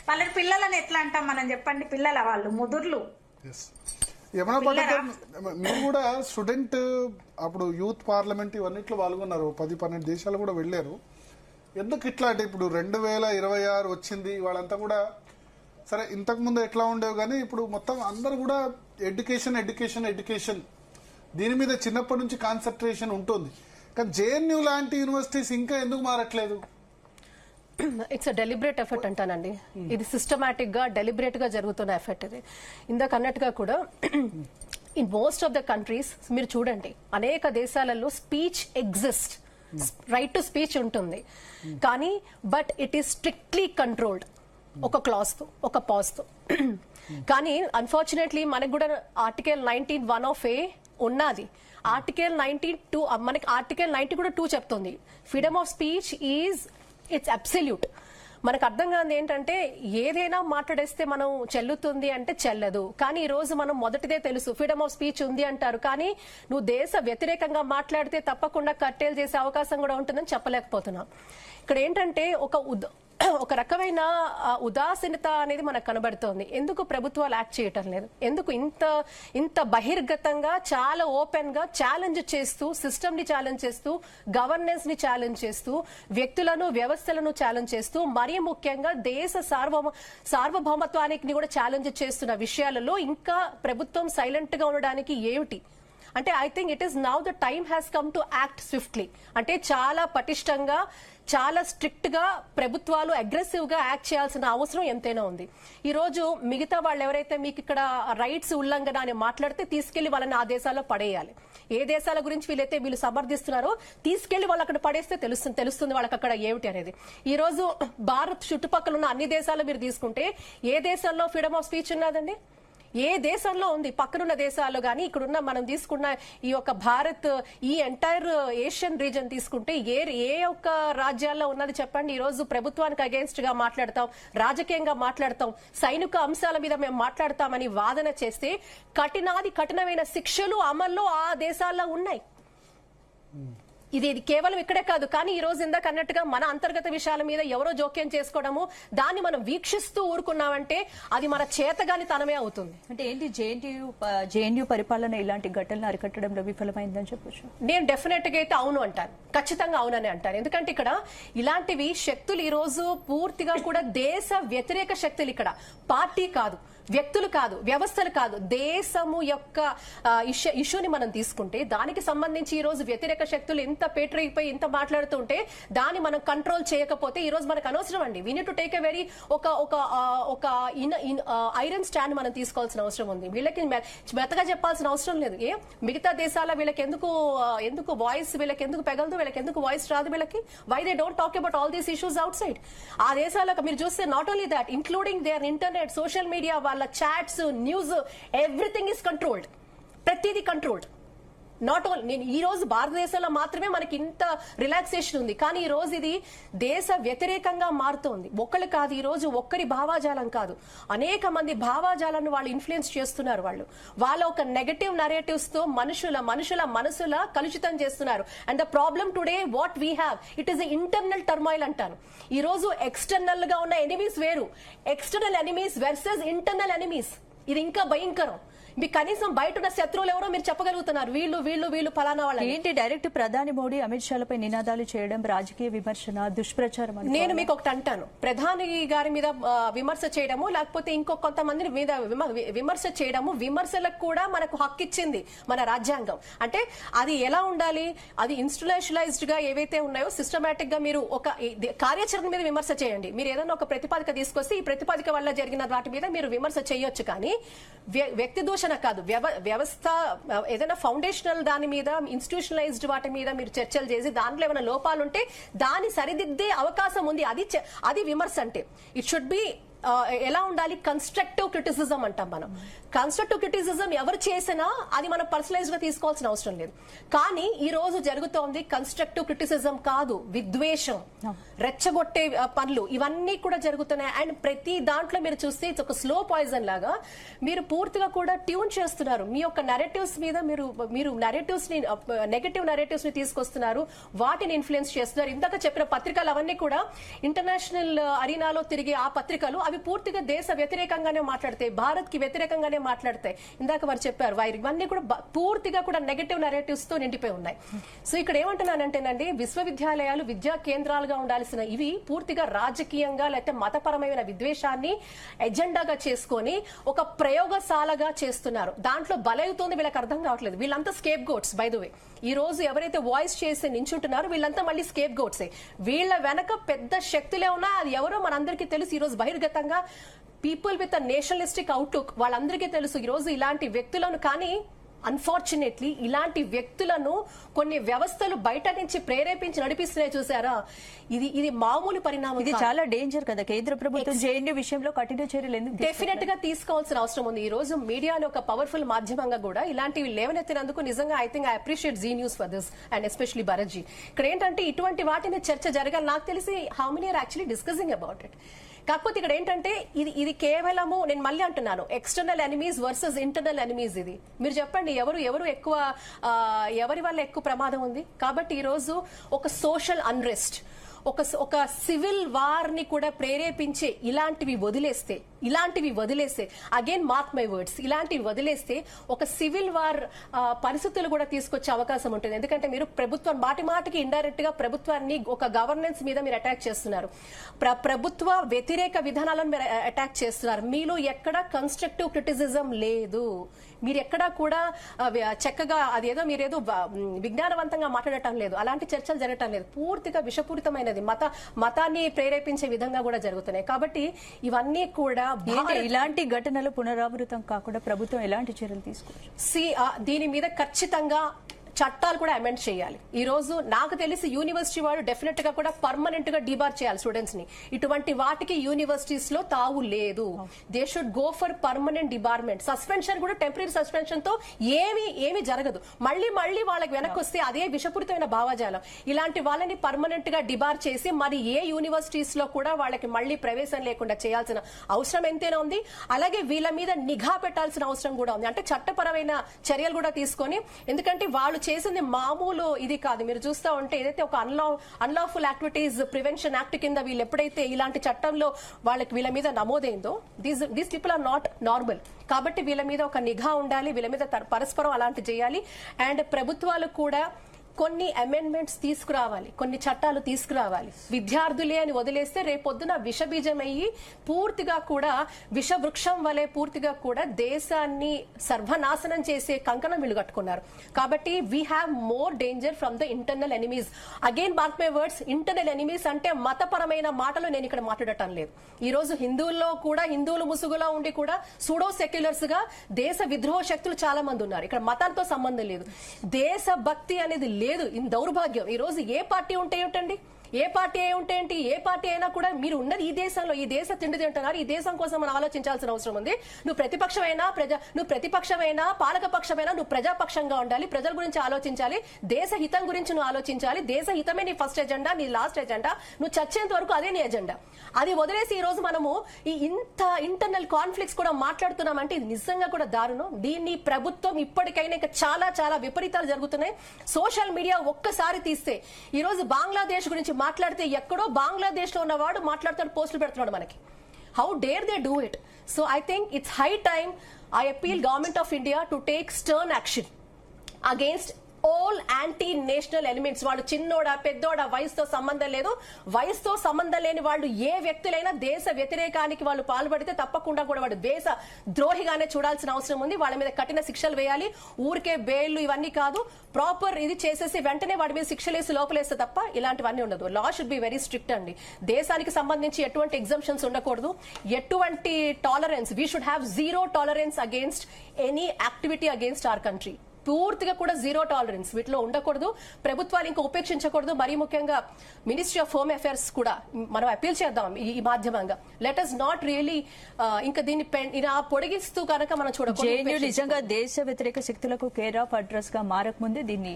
వాళ్ళని పిల్లలని ఎట్లా అంటాం మనం చెప్పండి? పిల్లల వాళ్ళు ముదుర్లు. యమునా పథకం మీరు కూడా స్టూడెంట్ అప్పుడు యూత్ పార్లమెంట్ ఇవన్నిట్లో పాల్గొన్నారు, 10-12 దేశాలు కూడా వెళ్ళారు. ఎందుకు ఇట్లా అంటే ఇప్పుడు 2026 వచ్చింది, వాళ్ళంతా కూడా సరే ఇంతకు ముందు ఎట్లా ఉండేవి కానీ ఇప్పుడు మొత్తం అందరు కూడా ఎడ్యుకేషన్ ఎడ్యుకేషన్ ఎడ్యుకేషన్ దీని మీద చిన్నప్పటి నుంచి కాన్సన్ట్రేషన్ ఉంటుంది. కానీ జేఎన్యూ లాంటి యూనివర్సిటీస్ ఇంకా ఎందుకు మారట్లేదు? ఇట్స్ అ డెలిబరేట్ ఎఫర్ట్ అంటానండి. ఇది సిస్టమాటిక్ గా డెలిబరేట్ గా జరుగుతున్న ఎఫర్ట్ ఇది. ఇందాక అన్నట్టుగా కూడా in most of the countries మీరు చూడండి, అనేక దేశాలలో speech exist, right to speech ఉంటుంది, కానీ but it is strictly controlled ఒక క్లాస్ తో, ఒక పాజ్ తో. కానీ అన్ఫార్చునేట్లీ మనకు కూడా ఆర్టికల్ 19(1)(a) ఉన్నది. ఆర్టికల్ 92 మనకి ఆర్టికల్ 90 కూడా 2 చెప్తుంది, freedom of speech is it's absolute. మనకు అర్థం కాదు ఏంటంటే ఏదైనా మాట్లాడేస్తే మనం చెల్లుతుంది అంటే చెల్లదు. కానీ ఈ రోజు మనం మొదటిదే తెలుసు, ఫ్రీడమ్ ఆఫ్ స్పీచ్ ఉంది అంటారు, కానీ నువ్వు దేశ వ్యతిరేకంగా మాట్లాడితే తప్పకుండా కట్టేలు చేసే అవకాశం కూడా ఉంటుందని చెప్పలేకపోతున్నాం. ఇక్కడ ఏంటంటే ఒక రకమైన ఉదాసీనత అనేది మనకు కనబడుతోంది. ఎందుకు ప్రభుత్వాలు యాక్ట్ చేయటం లేదు? ఎందుకు ఇంత బహిర్గతంగా చాలా ఓపెన్ గా ఛాలెంజ్ చేస్తూ, సిస్టమ్ ని ఛాలెంజ్ చేస్తూ, గవర్నెన్స్ ని ఛాలెంజ్ చేస్తూ, వ్యక్తులను వ్యవస్థలను ఛాలెంజ్ చేస్తూ, మరీ ముఖ్యంగా దేశ సార్వభౌమత్వానికి కూడా ఛాలెంజ్ చేస్తున్న విషయాలలో ఇంకా ప్రభుత్వం సైలెంట్ గా ఉండడానికి ఏమిటి అంటే, I think it is now the time has come to act swiftly. అంటే చాలా పటిష్టంగా, చాలా స్ట్రిక్ట్ గా ప్రభుత్వాలు అగ్రెసివ్ గా యాక్ట్ చేయాల్సిన అవసరం ఎంతైనా ఉంది. ఈ రోజు మిగతా వాళ్ళు ఎవరైతే మీకు ఇక్కడ రైట్స్ ఉల్లంఘన అని మాట్లాడితే తీసుకెళ్లి వాళ్ళని ఆ దేశాల్లో పడేయాలి. ఏ దేశాల గురించి వీళ్ళు సమర్థిస్తున్నారో తీసుకెళ్లి వాళ్ళు అక్కడ పడేస్తే తెలుస్తుంది వాళ్ళకి అక్కడ ఏమిటి అనేది. ఈ రోజు భారత్ చుట్టుపక్కల ఉన్న అన్ని దేశాలు మీరు తీసుకుంటే ఏ దేశంలో ఫ్రీడమ్ ఆఫ్ స్పీచ్ ఉన్నదండి? ఏ దేశంలో ఉంది? పక్కనున్న దేశాల్లో కానీ ఇక్కడున్న మనం తీసుకున్న ఈ యొక్క భారత్, ఈ ఎంటైర్ ఏషియన్ రీజన్ తీసుకుంటే ఏ ఒక్క రాజ్యాల్లో ఉన్నది చెప్పండి? ఈ రోజు ప్రభుత్వానికి అగేన్స్ట్ గా మాట్లాడతాం, రాజకీయంగా మాట్లాడతాం, సైనిక అంశాల మీద మేము మాట్లాడతామని వాదన చేస్తే కఠినమైన శిక్షలు అమల్లో ఆ దేశాల్లో ఉన్నాయి. ఇది కేవలం ఇక్కడే కాదు. కానీ ఈ రోజు ఇందాక అన్నట్టుగా మన అంతర్గత విషయాల మీద ఎవరో జోక్యం చేసుకోవడము, దాన్ని మనం వీక్షిస్తూ ఊరుకున్నామంటే అది మన చేతగాని తనమే అవుతుంది. అంటే ఏంటి, జేఎన్యూ పరిపాలన ఇలాంటి ఘటనలు అరికట్టడంలో విఫలమైందని చెప్పొచ్చు? నేను డెఫినెట్ గా అయితే అవును అంటాను, ఖచ్చితంగా అవునని అంటాను. ఎందుకంటే ఇక్కడ ఇలాంటివి శక్తులు ఈ రోజు పూర్తిగా కూడా దేశ వ్యతిరేక శక్తులు, ఇక్కడ పార్టీ కాదు, వ్యక్తులు కాదు, వ్యవస్థలు కాదు, దేశము యొక్క ఇష్యూని మనం తీసుకుంటే దానికి సంబంధించి ఈ రోజు వ్యతిరేక శక్తులు ఇంత పేటరైపోయి ఇంత మాట్లాడుతుంటే దాన్ని మనం కంట్రోల్ చేయకపోతే ఈ రోజు మనకు అనవసరం అండి. We need to take a very ఒక ఐరన్ స్టాండ్ మనం తీసుకోవాల్సిన అవసరం ఉంది. వీళ్ళకి మెత్తగా చెప్పాల్సిన అవసరం లేదు. మిగతా దేశాల వీళ్ళకి ఎందుకు వాయిస్, వీళ్ళకి ఎందుకు పెగలదు, వీళ్ళకి ఎందుకు వాయిస్ రాదు, వీళ్ళకి why they don't talk about all these issues outside? ఆ దేశాలకు మీరు చూస్తే not only that, including their internet, social media, వాళ్ళ chats, news, everything is controlled. ప్రతిదీ కంట్రోల్డ్. నాట్ ఓన్లీ నేను ఈ రోజు భారతదేశంలో మాత్రమే మనకి ఇంత రిలాక్సేషన్ ఉంది, కానీ ఈ రోజు ఇది దేశ వ్యతిరేకంగా మారుతోంది. ఒక్కళ్ళు కాదు, ఈ రోజు ఒక్కరి భావాజాలం కాదు, అనేక మంది భావాజాలను వాళ్ళు ఇన్ఫ్లుయెన్స్ చేస్తున్నారు. వాళ్ళ ఒక నెగటివ్ నరేటివ్స్ తో మనుషుల మనసుల కలుషితం చేస్తున్నారు. And the problem today what we have, it is internal turmoil అంటాను. ఈ రోజు ఎక్స్టర్నల్ గా ఉన్న ఎనిమీస్ వేరు, external enemies versus internal enemies. ఇది ఇంకా భయంకరం. మీకు కనీసం బయట ఉన్న శత్రువులు ఎవరో మీరు చెప్పగలుగుతున్నారు, వీళ్ళు ఫలానా వాళ్ళు ఏంటి? డైరెక్ట్ ప్రధాని మోడీ అమిత్ షాలపై నినాదాలు చేయడం రాజకీయ విమర్శన, దుష్ప్రచారం. నేను మీకు ఒకటి అంటాను, ప్రధాని గారి మీద విమర్శ చేయడము, లేకపోతే కొంతమంది మీద విమర్శ చేయడము, విమర్శలకు కూడా మనకు హక్కు ఇచ్చింది మన రాజ్యాంగం. అంటే అది ఎలా ఉండాలి, అది ఇన్స్టిట్యూషనలైజ్డ్ గా ఏవైతే ఉన్నాయో సిస్టమేటిక్ గా మీరు ఒక కార్యాచరణ మీద విమర్శ చేయండి. మీరు ఏదైనా ఒక ప్రతిపాదిక తీసుకొస్తే ఈ ప్రతిపాదిక వల్ల జరిగిన వాటి మీద మీరు విమర్శ చేయొచ్చు, కానీ వ్యక్తి దూషణ కాదు. వ్యవస్థ ఏదైనా ఫౌండేషనల్ దాని మీద, ఇన్స్టిట్యూషనలైజ్డ్ వాటి మీద మీరు చర్చలు చేసి దాంట్లో ఏమైనా లోపాలుంటే దాన్ని సరిదిద్దే అవకాశం ఉంది. అది విమర్శ అంటే. ఇట్ షుడ్ బి ఎలా ఉండాలి, కన్స్ట్రక్టివ్ క్రిటిసిజం అంటాం మనం. కన్స్ట్రక్టివ్ క్రిటిసిజం ఎవరు చేసినా అది మనం పర్సనలైజ్ గా తీసుకోవాల్సిన అవసరం లేదు. కానీ ఈ రోజు జరుగుతోంది కన్స్ట్రక్టివ్ క్రిటిసిజం కాదు, విద్వేషం, రెచ్చగొట్టే పనులు, ఇవన్నీ కూడా జరుగుతున్నాయి. అండ్ ప్రతి దాంట్లో మీరు చూస్తే ఒక స్లో పాయిజన్ లాగా మీరు పూర్తిగా కూడా ట్యూన్ చేస్తున్నారు. మీ యొక్క నెరేటివ్స్ మీద మీరు నెరేటివ్స్ ని, నెగటివ్ నెరేటివ్స్ ని తీసుకొస్తున్నారు, వాటిని ఇన్ఫ్లుయెన్స్ చేస్తున్నారు. ఇందాక చెప్పిన పత్రికలు అవన్నీ కూడా ఇంటర్నేషనల్ అరీనాలో తిరిగే ఆ పత్రికలు అవి పూర్తిగా దేశ వ్యతిరేకంగానే మాట్లాడతాయి, భారత్ కి వ్యతిరేకంగానే మాట్లాడతాయి. ఇందాక వారు చెప్పారు ఇవన్నీ కూడా పూర్తిగా కూడా నెగటివ్ నెరేటివ్స్ తో నిండిపోయి ఉన్నాయి. సో ఇక్కడ ఏమంటున్నానంటేనండి, విశ్వవిద్యాలయాలు విద్యా కేంద్రాలుగా ఉండాల్సిన ఇవి పూర్తిగా రాజకీయంగా లేకపోతే మతపరమైన విద్వేషాన్ని ఎజెండాగా చేసుకొని ఒక ప్రయోగశాలగా చేస్తున్నారు. దాంట్లో బలవుతోంది వీళ్ళకి అర్థం కావట్లేదు. వీళ్ళంతా scape goats. By the way, ఈ రోజు ఎవరైతే వాయిస్ చేసి నించుంటున్నారో వీళ్ళంతా మళ్ళీ స్కేప్ గోట్సే. వీళ్ళ వెనక పెద్ద శక్తులే ఉన్నా అది ఎవరో మనందరికీ తెలుసు. ఈ రోజు బహిర్గతంగా people with a nationalistic outlook వాళ్ళందరికీ తెలుసు ఈ రోజు ఇలాంటి వ్యక్తులను. కానీ అన్ఫార్చునేట్లీ ఇలాంటి వ్యక్తులను కొన్ని వ్యవస్థలు బయట నుంచి ప్రేరేపించి నడిపిస్తున్నాయి. చూసారా, ఇది మామూలు పరిణామం. ఇది చాలా డేంజర్ కదా. కేంద్ర ప్రభుత్వం జేఎన్యూ విషయంలో కఠిన చర్యలు ఎందుకు డెఫినెట్ గా తీసుకోవాల్సిన అవసరం ఉంది. ఈ రోజు మీడియాలో ఒక పవర్ఫుల్ మాధ్యమంగా కూడా ఇలాంటివి లేవనెత్తినందుకు నిజంగా I appreciate Zee News for this and especially Bharatji. ఇక్కడ ఏంటంటే ఇటువంటి వాటిని చర్చ జరగాలి. నాకు తెలిసి how many are actually discussing about it. కాకపోతే ఇక్కడ ఏంటంటే ఇది కేవలము, నేను మళ్ళీ అంటున్నాను, external enemies versus internal enemies. ఇది మీరు చెప్పండి, ఎవరు ఎక్కువ, ఎవరి వల్ల ఎక్కువ ప్రమాదం ఉంది? కాబట్టి ఈ రోజు ఒక సోషల్ అన్రెస్ట్, ఒక సివిల్ వార్ ని కూడా ప్రేరేపించే ఇలాంటివి వదిలేస్తే అగైన్ మార్క్ మై వర్డ్స్, ఇలాంటివి వదిలేస్తే ఒక సివిల్ వార్ పరిస్థితులు కూడా తీసుకొచ్చే అవకాశం ఉంటుంది. ఎందుకంటే మీరు ప్రభుత్వం మాటికి ఇండైరెక్ట్ గా ప్రభుత్వాన్ని, ఒక గవర్నెన్స్ మీద మీరు అటాక్ చేస్తున్నారు, ప్రభుత్వ వ్యతిరేక విధానాలను మీరు అటాక్ చేస్తున్నారు. మీలో ఎక్కడ కన్స్ట్రక్టివ్ క్రిటిసిజం లేదు. మీరు ఎక్కడా కూడా చక్కగా అదేదో మీరేదో విజ్ఞానవంతంగా మాట్లాడటం లేదు, అలాంటి చర్చలు జరగటం లేదు. పూర్తిగా విషపూరితమైనది, మతాన్ని ప్రేరేపించే విధంగా కూడా జరుగుతున్నాయి. కాబట్టి ఇవన్నీ కూడా ఇలాంటి ఘటనలు పునరావృతం కాకుండా ప్రభుత్వం ఎలాంటి చర్యలు తీసుకోవచ్చు? దీని మీద ఖచ్చితంగా చట్టాలు కూడా అమెండ్ చేయాలి. ఈ రోజు నాకు తెలిసి యూనివర్సిటీ వాళ్ళు డెఫినెట్ గా కూడా పర్మనెంట్ గా డిబార్ చేయాలి స్టూడెంట్స్ ని. ఇటువంటి వాటికి యూనివర్సిటీస్ లో తావు లేదు. They should go for permanent debarment. Suspension కూడా టెంపరీ సస్పెన్షన్ తో ఏమి జరగదు. మళ్ళీ వాళ్ళకి వెనక్కి వస్తే అదే విషపూరితమైన భావజాలం. ఇలాంటి వాళ్ళని పర్మనెంట్ గా డిబార్ చేసి మరి ఏ యూనివర్సిటీస్ లో కూడా వాళ్ళకి మళ్ళీ ప్రవేశం లేకుండా చేయాల్సిన అవసరం ఎంతైనా ఉంది. అలాగే వీళ్ళ మీద నిఘా పెట్టాల్సిన అవసరం కూడా ఉంది. అంటే చట్టపరమైన చర్యలు కూడా తీసుకొని, ఎందుకంటే వాళ్ళు చేసింది మామూలు ఇది కాదు. మీరు చూస్తూ ఉంటే ఏదైతే ఒక అన్లాఫుల్ యాక్టివిటీస్ ప్రివెన్షన్ యాక్ట్ కింద వీళ్ళు ఎప్పుడైతే ఇలాంటి చట్టంలో వీళ్ళ మీద నమోదైందో, these people are not normal. కాబట్టి వీళ్ళ మీద ఒక నిఘా ఉండాలి, వీళ్ళ మీద పరస్పరం అలాంటి చేయాలి. అండ్ ప్రభుత్వాలు కూడా కొన్ని అమెండ్మెంట్స్ తీసుకురావాలి, కొన్ని చట్టాలు తీసుకురావాలి. విద్యార్థులే అని వదిలేస్తే రేపొద్దున విషబీజం అయ్యి పూర్తిగా కూడా విషవృక్షం వలె పూర్తిగా కూడా దేశాన్ని సర్వనాశనం చేసే కంకణం వీళ్ళు కట్టుకున్నారు. కాబట్టి we have more danger from the internal enemies. Again mark my words, internal enemies అంటే మతపరమైన మాటలు నేను ఇక్కడ మాట్లాడటం లేదు. ఈ రోజు హిందువులు ముసుగులో ఉండి కూడా సూడో సెక్యులర్స్ గా దేశ విద్రోహ శక్తులు చాలా మంది ఉన్నారు. ఇక్కడ మతాలతో సంబంధం లేదు, దేశ భక్తి అనేది లేదు. దౌర్భాగ్యం. ఈ రోజు ఏ పార్టీ ఉంటే ఏంటండి, ఏ పార్టీ ఏంటి, ఏ పార్టీ అయినా కూడా మీరు ఉన్నది ఈ దేశంలో, ఈ దేశ తిండి తింటున్నారు. ఈ దేశం కోసం మనం ఆలోచించాల్సిన అవసరం ఉంది. నువ్వు ప్రతిపక్షమైనా పాలకపక్షమైనా నువ్వు ప్రజాపక్షంగా ఉండాలి, ప్రజల గురించి ఆలోచించాలి, దేశ హితం గురించి నువ్వు ఆలోచించాలి. దేశ హితమే నీ ఫస్ట్ ఎజెండా, నీ లాస్ట్ ఎజెండా. నువ్వు చచ్చేంత వరకు అదే నీ ఎజెండా. అది వదిలేసి ఈ రోజు మనము ఇంత ఇంటర్నల్ కాన్ఫ్లిక్ట్స్ కూడా మాట్లాడుతున్నామంటే ఇది నిజంగా కూడా దారుణం. దీన్ని ప్రభుత్వం ఇప్పటికైనా ఇంకా చాలా విపరీతాలు జరుగుతున్నాయి. సోషల్ మీడియా ఒక్కసారి తీస్తే ఈ రోజు బంగ్లాదేశ్ గురించి మాట్లాడితే ఎక్కడో బంగ్లాదేశ్ లో ఉన్నవాడు మాట్లాడుతాడు, పోస్టులు పెడుతున్నాడు మనకి. How dare they do it? So I think it's high time. I appeal government of India to take stern action against all anti national elements. వాళ్ళు చిన్నోడా పెద్దోడా వయసుతో సంబంధం లేదు. వయసుతో సంబంధం లేని వాళ్ళు ఏ వ్యక్తులైనా దేశ వ్యతిరేకానికి వాళ్ళు పాల్పడితే తప్పకుండా కూడా వాడు దేశ ద్రోహిగానే చూడాల్సిన అవసరం ఉంది. వాళ్ళ మీద కఠిన శిక్షలు వేయాలి. ఊరికే బెయిల్ ఇవన్నీ కాదు, ప్రాపర్ ఇది చేసేసి వెంటనే వాడి మీద శిక్షలు వేసి లోపలేస్తే తప్ప ఇలాంటివన్నీ ఉండదు. లా షుడ్ బి వెరీ స్ట్రిక్ట్ అండి. దేశానికి సంబంధించి ఎటువంటి ఎగ్జంప్షన్స్ ఉండకూడదు, ఎటువంటి tolerance. We should have zero tolerance against any activity against our country. పూర్తిగా కూడా జీరో టాలరెన్స్ వీటిలో ఉండకూడదు. ప్రభుత్వాలు ఇంకా ఉపేక్షించకూడదు. మరీ ముఖ్యంగా మినిస్ట్రీ ఆఫ్ హోమ్ అఫైర్స్ కూడా మనం అపీల్ చేద్దాం ఈ మాధ్యమంగా. లెట్ us నాట్ రియలీ ఇంకా దీన్ని పొడిగిస్తూ కనుక మనం చూడకూడదు. నిజంగా దేశ వ్యతిరేక శక్తులకు కేర్ ఆఫ్ అడ్రస్ గా మారకముందే దీన్ని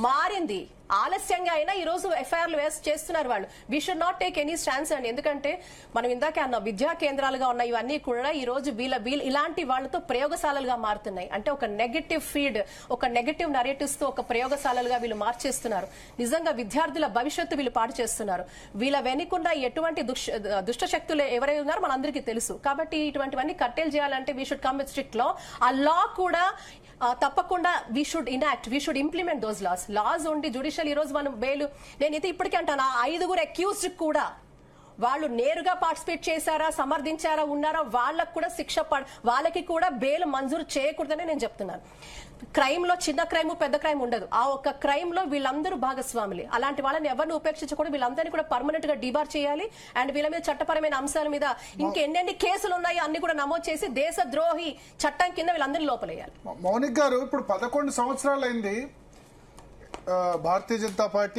మారింది. ఆలస్యంగా అయినా ఈ రోజు ఎఫ్ఐఆర్లు చేస్తున్నారు వాళ్ళు. We should not take any stands అండి. ఎందుకంటే మనం ఇందాకే అన్న విద్యా కేంద్రాలుగా ఉన్న ఇవన్నీ కూడా ఈ రోజు వీళ్ళ ఇలాంటి వాళ్ళతో ప్రయోగశాలలుగా మారుతున్నాయి. అంటే ఒక నెగటివ్ ఫీడ్, ఒక నెగటివ్ నరేటివ్స్ తో ఒక ప్రయోగశాలలుగా వీళ్ళు మార్చేస్తున్నారు. నిజంగా విద్యార్థుల భవిష్యత్తు వీళ్ళు పాటు చేస్తున్నారు. వీళ్ళ వెనుకున్న ఎటువంటి దుష్ట శక్తులు ఎవరైనా ఉన్నారో మనందరికీ తెలుసు. కాబట్టి ఇటువంటివన్నీ కట్టేలు చేయాలంటే we should come with strict law. ఆ లా కూడా తప్పకుండా we should enact, we should implement those laws ఉండి జుడిషియల్ ఈ రోజు మనం బెయిల్, నేనైతే ఇప్పటికే అంటాను, 5 అక్యూజ్డ్ కూడా వాళ్ళు నేరుగా పార్టిసిపేట్ చేశారా, సమర్థించారా, ఉన్నారా, వాళ్ళకు కూడా శిక్ష వాళ్ళకి కూడా బెయిల్ మంజూరు చేయకూడదని నేను చెప్తున్నాను. క్రైమ్ లో చిన్న క్రైమ్ పెద్ద క్రైమ్ ఉండదు. ఆ ఒక్క క్రైమ్ లో వీళ్ళందరూ భాగస్వాములే. అలాంటి వాళ్ళని ఎవరిని ఉపేక్షించకూడదు. వీళ్ళందరినీ కూడా పర్మనెంట్ గా డిబార్ చేయాలి. అండ్ వీళ్ళ మీద చట్టపరమైన అంశాల మీద ఇంకెన్ని కేసులు ఉన్నాయో అన్ని కూడా నమోదు చేసి దేశద్రోహి చట్టం కింద వీళ్ళందరినీ లోపలేయాలి. మౌనిక్ గారు, ఇప్పుడు 11 సంవత్సరాలు అయింది భారతీయ జనతా పార్టీ